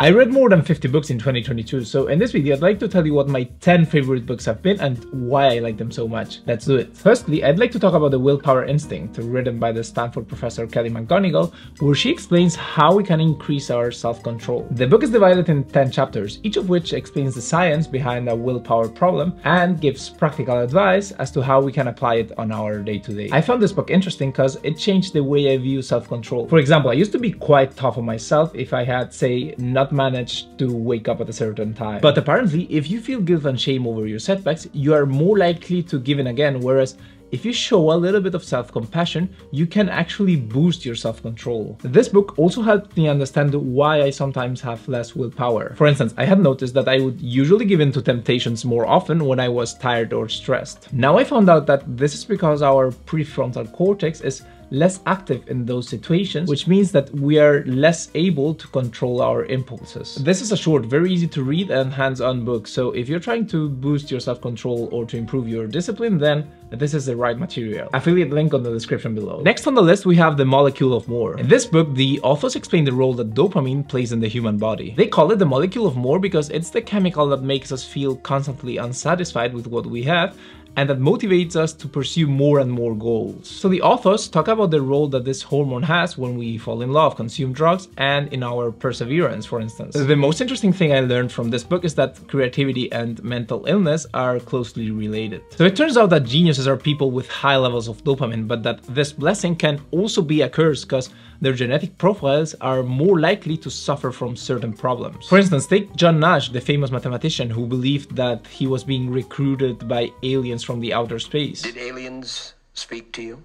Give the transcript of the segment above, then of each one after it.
I read more than 50 books in 2022, so in this video I'd like to tell you what my 10 favorite books have been and why I like them so much. Let's do it. Firstly, I'd like to talk about the Willpower Instinct, written by the Stanford professor Kelly McGonigal, where she explains how we can increase our self-control. The book is divided in 10 chapters, each of which explains the science behind a willpower problem and gives practical advice as to how we can apply it on our day-to-day. I found this book interesting because it changed the way I view self-control. For example, I used to be quite tough on myself if I had, say, not managed to wake up at a certain time. But apparently, if you feel guilt and shame over your setbacks, you are more likely to give in again, whereas if you show a little bit of self-compassion, you can actually boost your self-control. This book also helped me understand why I sometimes have less willpower. For instance, I had noticed that I would usually give in to temptations more often when I was tired or stressed. Now I found out that this is because our prefrontal cortex is less active in those situations, which means that we are less able to control our impulses. This is a short, very easy to read and hands-on book, so if you're trying to boost your self-control or to improve your discipline, then this is the right material. Affiliate link on the description below. Next on the list, we have The Molecule of More. In this book, the authors explain the role that dopamine plays in the human body. They call it the molecule of more because it's the chemical that makes us feel constantly unsatisfied with what we have, and that motivates us to pursue more and more goals. So the authors talk about the role that this hormone has when we fall in love, consume drugs, and in our perseverance, for instance. The most interesting thing I learned from this book is that creativity and mental illness are closely related. So it turns out that geniuses are people with high levels of dopamine, but that this blessing can also be a curse because their genetic profiles are more likely to suffer from certain problems. For instance, take John Nash, the famous mathematician who believed that he was being recruited by aliens from the outer space. Did aliens speak to you?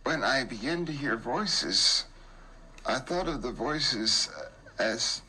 When I began to hear voices, I thought of the voices as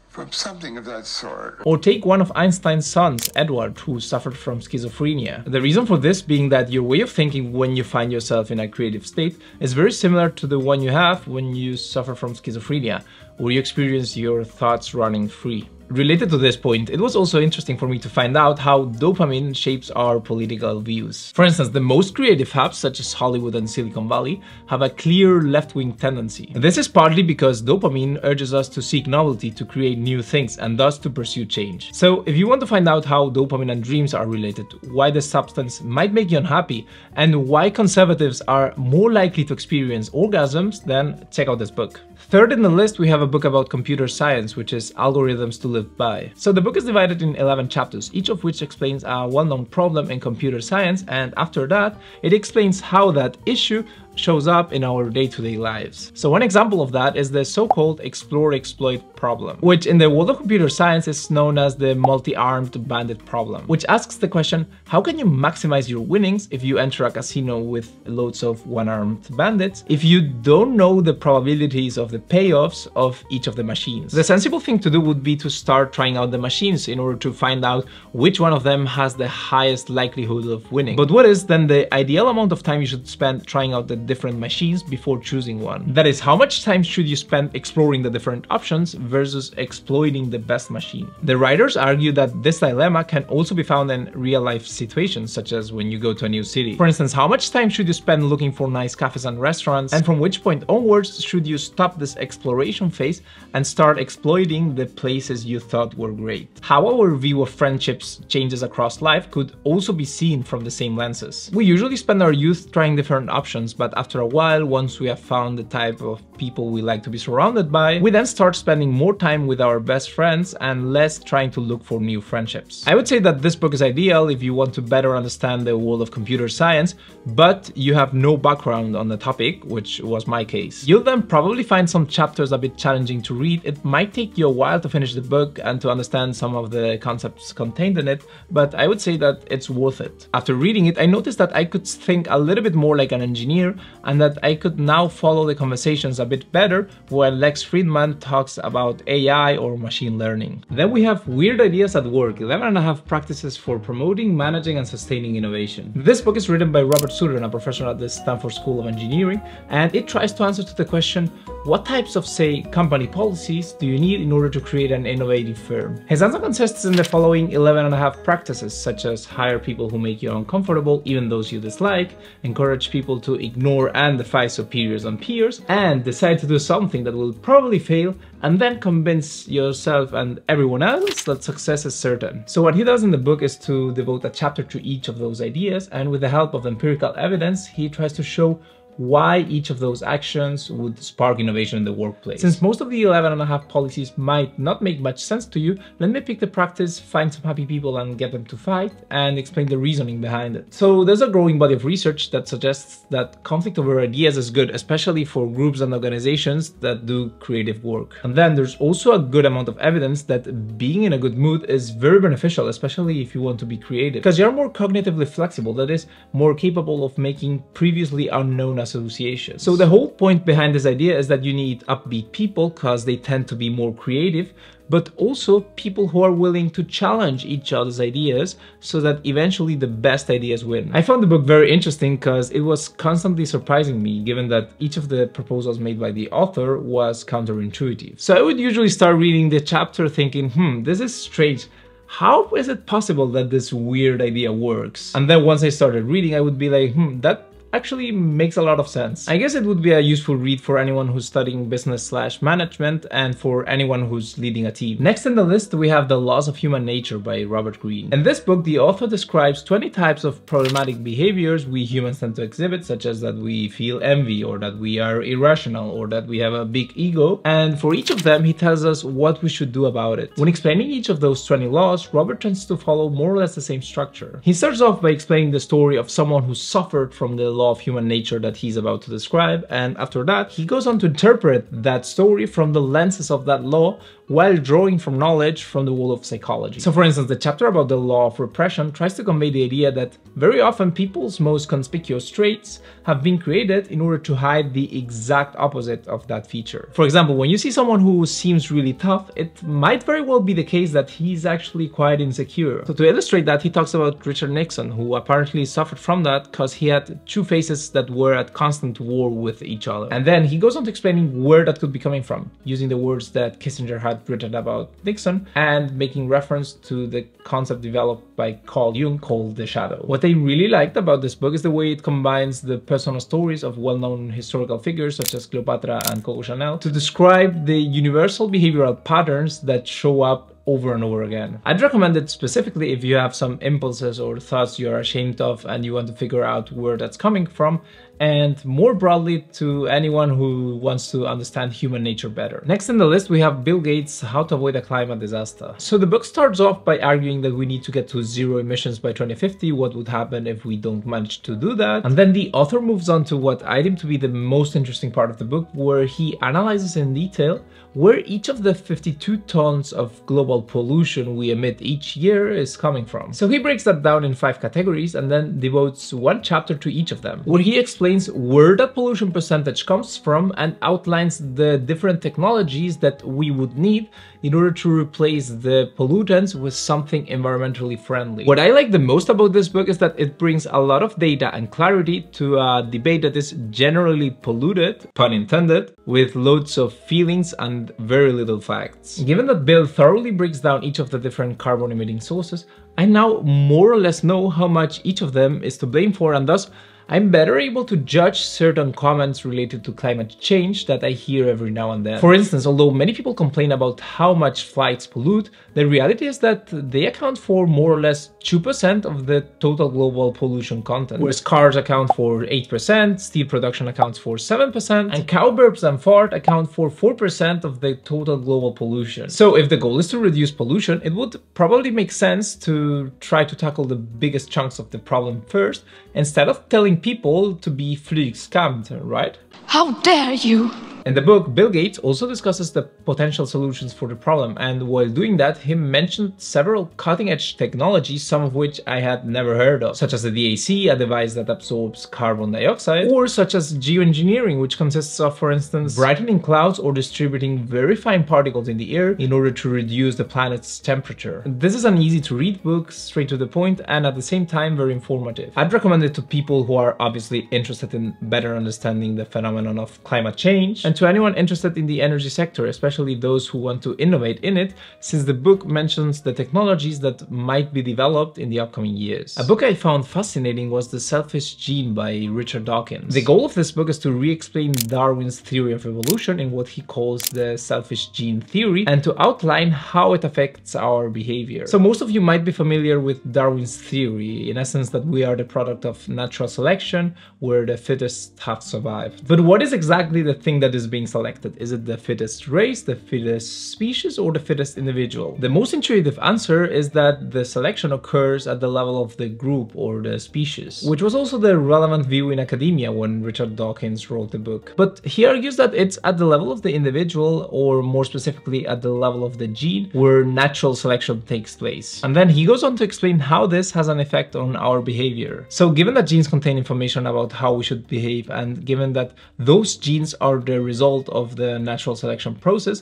from something of that sort. Or take one of Einstein's sons, Edward, who suffered from schizophrenia. The reason for this being that your way of thinking when you find yourself in a creative state is very similar to the one you have when you suffer from schizophrenia, where you experience your thoughts running free. Related to this point, it was also interesting for me to find out how dopamine shapes our political views. For instance, the most creative hubs, such as Hollywood and Silicon Valley, have a clear left-wing tendency. This is partly because dopamine urges us to seek novelty, to create new things, and thus to pursue change. So if you want to find out how dopamine and dreams are related, why the substance might make you unhappy, and why conservatives are more likely to experience orgasms, then check out this book. Third in the list, we have a book about computer science, which is Algorithms to Live By. So the book is divided in 11 chapters, each of which explains a well-known problem in computer science, and after that, it explains how that issue shows up in our day-to-day lives. So one example of that is the so-called explore-exploit problem, which in the world of computer science is known as the multi-armed bandit problem, which asks the question, how can you maximize your winnings if you enter a casino with loads of one-armed bandits if you don't know the probabilities of the payoffs of each of the machines? The sensible thing to do would be to start trying out the machines in order to find out which one of them has the highest likelihood of winning. But what is then the ideal amount of time you should spend trying out the different machines before choosing one? That is, how much time should you spend exploring the different options versus exploiting the best machine? The writers argue that this dilemma can also be found in real-life situations, such as when you go to a new city. For instance, how much time should you spend looking for nice cafes and restaurants, and from which point onwards should you stop this exploration phase and start exploiting the places you thought were great? How our view of friendships changes across life could also be seen from the same lenses. We usually spend our youth trying different options, but after a while, once we have found the type of people we like to be surrounded by, we then start spending more time with our best friends and less trying to look for new friendships. I would say that this book is ideal if you want to better understand the world of computer science, but you have no background on the topic, which was my case. You'll then probably find some chapters a bit challenging to read. It might take you a while to finish the book and to understand some of the concepts contained in it, but I would say that it's worth it. After reading it, I noticed that I could think a little bit more like an engineer, and that I could now follow the conversations a bit better when Lex Friedman talks about AI or machine learning. Then we have Weird Ideas at Work, 11.5 practices for promoting, managing, and sustaining innovation. This book is written by Robert Sutton, a professor at the Stanford School of Engineering, and it tries to answer to the question, what types of, say, company policies do you need in order to create an innovative firm? His answer consists in the following 11.5 practices, such as hire people who make you uncomfortable, even those you dislike, encourage people to ignore ignore and defy superiors and peers, and decide to do something that will probably fail, and then convince yourself and everyone else that success is certain. So what he does in the book is to devote a chapter to each of those ideas, and with the help of empirical evidence, he tries to show why each of those actions would spark innovation in the workplace. Since most of the 11.5 policies might not make much sense to you, let me pick the practice, find some happy people and get them to fight, and explain the reasoning behind it. So there's a growing body of research that suggests that conflict over ideas is good, especially for groups and organizations that do creative work. And then there's also a good amount of evidence that being in a good mood is very beneficial, especially if you want to be creative, because you're more cognitively flexible, that is, more capable of making previously unknown associations. So the whole point behind this idea is that you need upbeat people because they tend to be more creative, but also people who are willing to challenge each other's ideas so that eventually the best ideas win. I found the book very interesting because it was constantly surprising me, given that each of the proposals made by the author was counterintuitive. So I would usually start reading the chapter thinking, this is strange. How is it possible that this weird idea works? And then once I started reading, I would be like, that actually makes a lot of sense. I guess it would be a useful read for anyone who's studying business/management and for anyone who's leading a team. Next in the list, we have The Laws of Human Nature by Robert Greene. In this book, the author describes 20 types of problematic behaviors we humans tend to exhibit, such as that we feel envy, or that we are irrational, or that we have a big ego. And for each of them, he tells us what we should do about it. When explaining each of those 20 laws, Robert tends to follow more or less the same structure. He starts off by explaining the story of someone who suffered from the law of human nature that he's about to describe, and after that he goes on to interpret that story from the lenses of that law while drawing from knowledge from the world of psychology. So for instance, the chapter about the law of repression tries to convey the idea that very often people's most conspicuous traits have been created in order to hide the exact opposite of that feature. For example, when you see someone who seems really tough, it might very well be the case that he's actually quite insecure. So to illustrate that, he talks about Richard Nixon, who apparently suffered from that because he had two faces that were at constant war with each other. And then he goes on to explaining where that could be coming from, using the words that Kissinger had written about Nixon and making reference to the concept developed by Carl Jung called the shadow. What I really liked about this book is the way it combines the personal stories of well-known historical figures such as Cleopatra and Coco Chanel to describe the universal behavioral patterns that show up over and over again. I'd recommend it specifically if you have some impulses or thoughts you're ashamed of and you want to figure out where that's coming from, and more broadly to anyone who wants to understand human nature better. Next in the list, we have Bill Gates' How to Avoid a Climate Disaster. So the book starts off by arguing that we need to get to zero emissions by 2050, what would happen if we don't manage to do that. And then the author moves on to what I deem to be the most interesting part of the book, where he analyzes in detail where each of the 52 tons of global pollution we emit each year is coming from. So he breaks that down in 5 categories and then devotes one chapter to each of them, where he explains where that pollution percentage comes from and outlines the different technologies that we would need in order to replace the pollutants with something environmentally friendly. What I like the most about this book is that it brings a lot of data and clarity to a debate that is generally polluted, pun intended, with loads of feelings and very little facts. Given that Bill thoroughly breaks down each of the different carbon emitting sources, I now more or less know how much each of them is to blame for, and thus I'm better able to judge certain comments related to climate change that I hear every now and then. For instance, although many people complain about how much flights pollute, the reality is that they account for more or less 2% of the total global pollution content, whereas cars account for 8%, steel production accounts for 7%, and cow burps and fart account for 4% of the total global pollution. So if the goal is to reduce pollution, it would probably make sense to try to tackle the biggest chunks of the problem first, instead of telling people to be flygskammt, right? How dare you! In the book, Bill Gates also discusses the potential solutions for the problem, and while doing that, he mentioned several cutting-edge technologies, some of which I had never heard of, such as the DAC, a device that absorbs carbon dioxide, or such as geoengineering, which consists of, for instance, brightening clouds or distributing very fine particles in the air in order to reduce the planet's temperature. This is an easy-to-read book, straight to the point, and at the same time very informative. I'd recommend it to people who are obviously interested in better understanding the phenomenon of climate change, and to anyone interested in the energy sector, especially those who want to innovate in it, since the book mentions the technologies that might be developed in the upcoming years. A book I found fascinating was The Selfish Gene by Richard Dawkins. The goal of this book is to re-explain Darwin's theory of evolution in what he calls the selfish gene theory, and to outline how it affects our behavior. So most of you might be familiar with Darwin's theory, in essence that we are the product of natural selection, where the fittest have survived. But what is exactly the thing that is being selected? Is it the fittest race, the fittest species, or the fittest individual? The most intuitive answer is that the selection occurs at the level of the group or the species, which was also the relevant view in academia when Richard Dawkins wrote the book. But he argues that it's at the level of the individual, or more specifically at the level of the gene, where natural selection takes place. And then he goes on to explain how this has an effect on our behavior. So given that genes contain information about how we should behave, and given that those genes are the result of the natural selection process,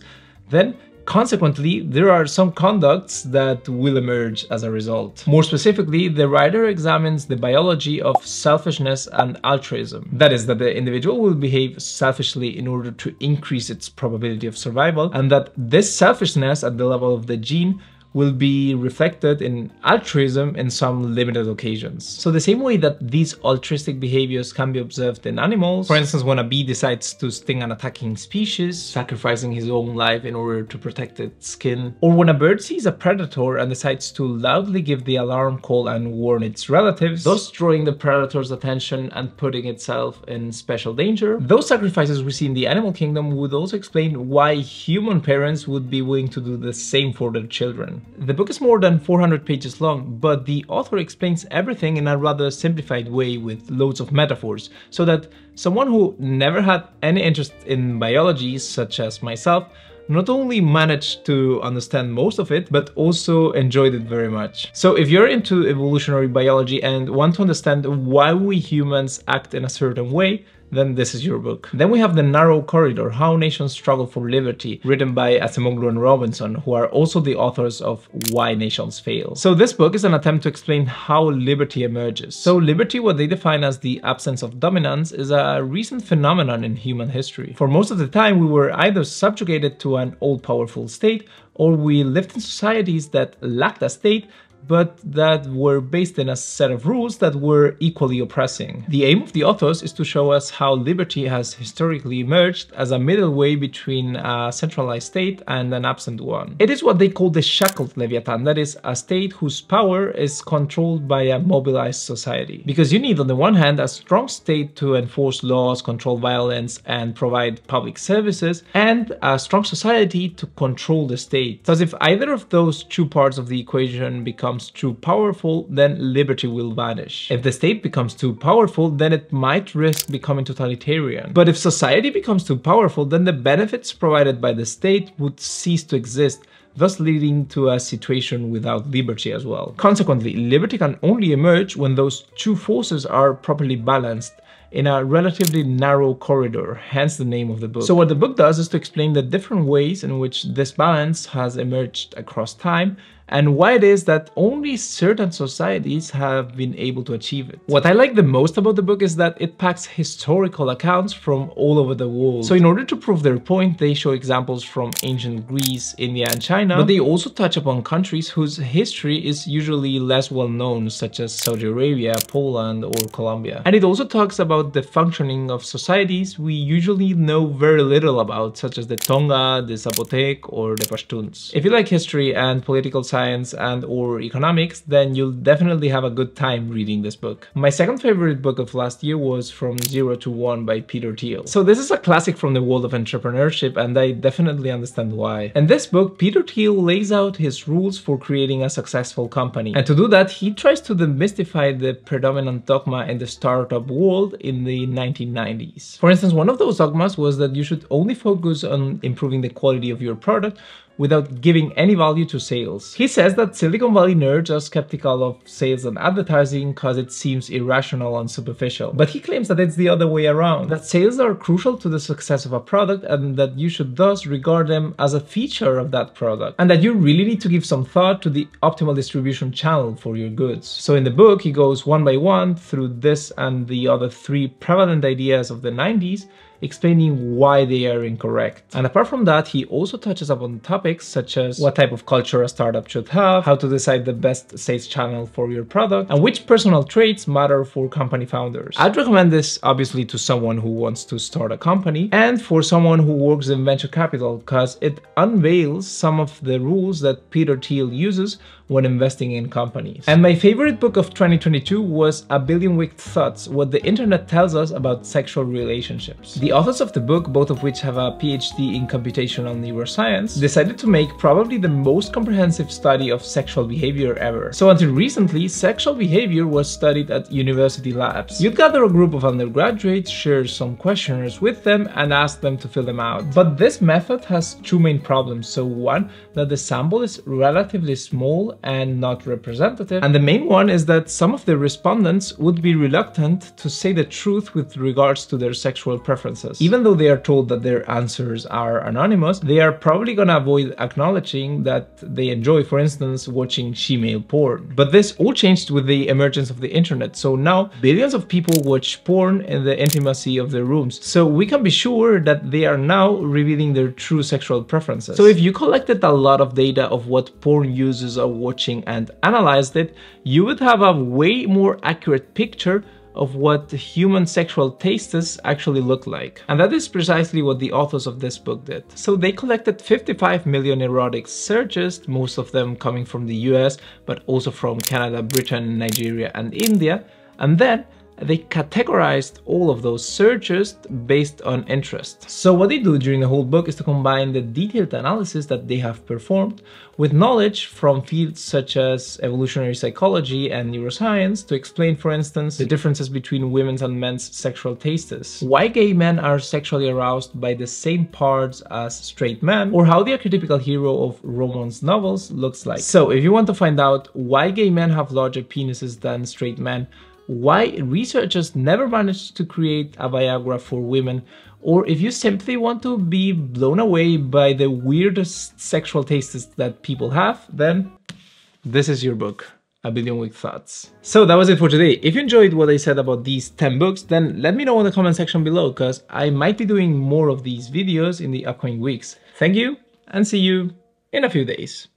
then consequently, there are some conducts that will emerge as a result. More specifically, the writer examines the biology of selfishness and altruism. That is, that the individual will behave selfishly in order to increase its probability of survival, and that this selfishness at the level of the gene will be reflected in altruism in some limited occasions. So the same way that these altruistic behaviors can be observed in animals, for instance when a bee decides to sting an attacking species, sacrificing his own life in order to protect its skin, or when a bird sees a predator and decides to loudly give the alarm call and warn its relatives, thus drawing the predator's attention and putting itself in special danger. Those sacrifices we see in the animal kingdom would also explain why human parents would be willing to do the same for their children. The book is more than 400 pages long, but the author explains everything in a rather simplified way with loads of metaphors, so that someone who never had any interest in biology, such as myself, not only managed to understand most of it, but also enjoyed it very much. So if you're into evolutionary biology and want to understand why we humans act in a certain way, then this is your book. Then we have The Narrow Corridor, How Nations Struggle for Liberty, written by Acemoglu and Robinson, who are also the authors of Why Nations Fail. So this book is an attempt to explain how liberty emerges. So liberty, what they define as the absence of dominance, is a recent phenomenon in human history. For most of the time, we were either subjugated to an all-powerful state, or we lived in societies that lacked a state, but that were based in a set of rules that were equally oppressing. The aim of the authors is to show us how liberty has historically emerged as a middle way between a centralized state and an absent one. It is what they call the shackled Leviathan, that is, a state whose power is controlled by a mobilized society. Because you need, on the one hand, a strong state to enforce laws, control violence, and provide public services, and a strong society to control the state. Thus, if either of those two parts of the equation becomes too powerful, then liberty will vanish. If the state becomes too powerful, then it might risk becoming totalitarian. But if society becomes too powerful, then the benefits provided by the state would cease to exist, thus leading to a situation without liberty as well. Consequently, liberty can only emerge when those two forces are properly balanced in a relatively narrow corridor, hence the name of the book. So what the book does is to explain the different ways in which this balance has emerged across time, and why it is that only certain societies have been able to achieve it. What I like the most about the book is that it packs historical accounts from all over the world. So in order to prove their point, they show examples from ancient Greece, India and China, but they also touch upon countries whose history is usually less well known, such as Saudi Arabia, Poland or Colombia. And it also talks about the functioning of societies we usually know very little about, such as the Tonga, the Zapotec or the Pashtuns. If you like history and political science and or economics, then you'll definitely have a good time reading this book. My second favorite book of last year was From Zero to One by Peter Thiel. So this is a classic from the world of entrepreneurship, and I definitely understand why. In this book, Peter Thiel lays out his rules for creating a successful company. And to do that, he tries to demystify the predominant dogma in the startup world in the 1990s. For instance, one of those dogmas was that you should only focus on improving the quality of your product without giving any value to sales. He says that Silicon Valley nerds are skeptical of sales and advertising because it seems irrational and superficial. But he claims that it's the other way around, that sales are crucial to the success of a product and that you should thus regard them as a feature of that product, and that you really need to give some thought to the optimal distribution channel for your goods. So in the book, he goes one by one through this and the other three prevalent ideas of the 90s, explaining why they are incorrect. And apart from that, he also touches upon topics such as what type of culture a startup should have, how to decide the best sales channel for your product, and which personal traits matter for company founders. I'd recommend this obviously to someone who wants to start a company and for someone who works in venture capital, because it unveils some of the rules that Peter Thiel uses when investing in companies. And my favorite book of 2022 was A Billion Weak Thoughts, What the Internet Tells Us About Sexual Relationships. The authors of the book, both of which have a PhD in computational neuroscience, decided to make probably the most comprehensive study of sexual behavior ever. So until recently, sexual behavior was studied at university labs. You'd gather a group of undergraduates, share some questionnaires with them, and ask them to fill them out. But this method has two main problems. So one, that the sample is relatively small and not representative. And the main one is that some of the respondents would be reluctant to say the truth with regards to their sexual preferences. Even though they are told that their answers are anonymous, they are probably gonna avoid acknowledging that they enjoy, for instance, watching she-male porn. But this all changed with the emergence of the internet. So now billions of people watch porn in the intimacy of their rooms. So we can be sure that they are now revealing their true sexual preferences. So if you collected a lot of data of what porn users are watching and analyzed it, you would have a way more accurate picture of what human sexual tastes actually look like. And that is precisely what the authors of this book did. So they collected 55 million erotic searches, most of them coming from the US, but also from Canada, Britain, Nigeria, and India. And then they categorized all of those searches based on interest. So what they do during the whole book is to combine the detailed analysis that they have performed with knowledge from fields such as evolutionary psychology and neuroscience to explain, for instance, the differences between women's and men's sexual tastes, why gay men are sexually aroused by the same parts as straight men, or how the archetypical hero of romance novels looks like. So if you want to find out why gay men have larger penises than straight men, why researchers never managed to create a Viagra for women, or if you simply want to be blown away by the weirdest sexual tastes that people have, then this is your book, A Billion Weak Thoughts. So that was it for today. If you enjoyed what I said about these 10 books, then let me know in the comment section below, because I might be doing more of these videos in the upcoming weeks. Thank you, and see you in a few days.